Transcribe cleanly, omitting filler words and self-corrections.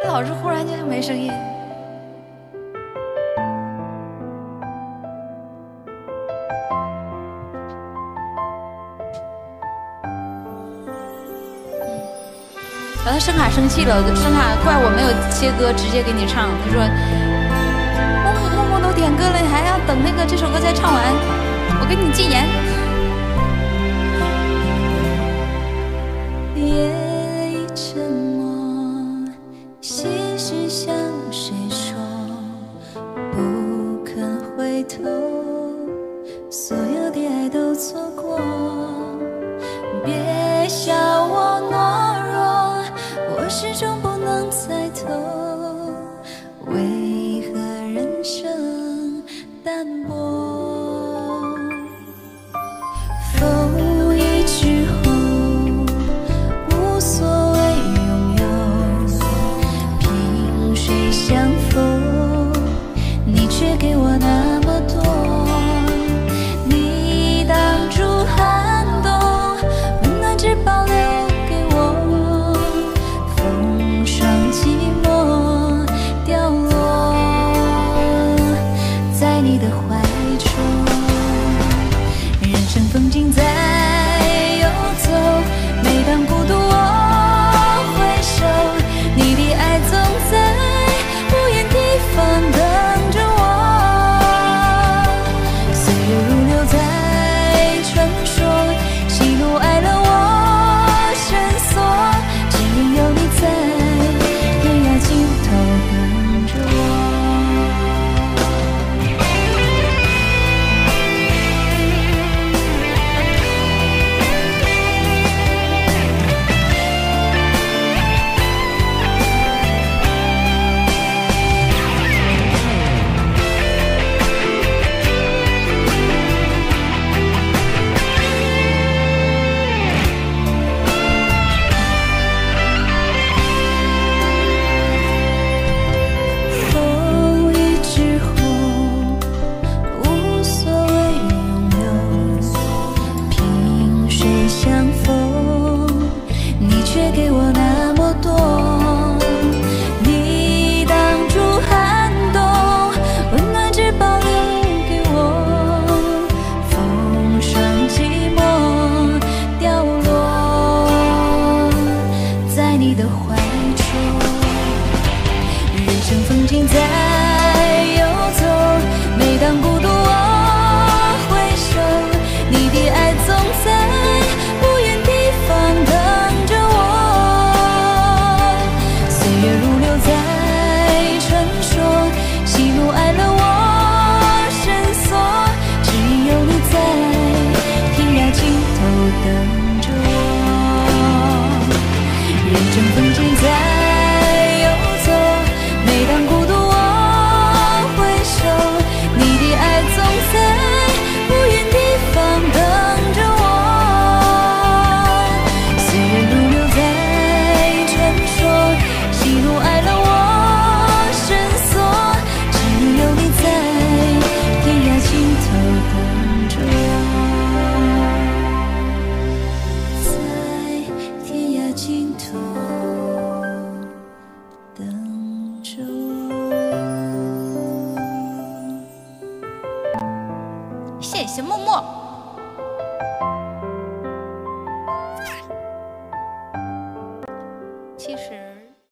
老是忽然间就没声音。然后声卡生气了，声卡怪我没有切歌，直接给你唱。他说：“默默都点歌了，你还要等那个这首歌再唱完，我给你禁言。”夜已沉默，心事向谁说？不肯回头，所有的爱都错过。别笑我懦弱，我始终不能猜透。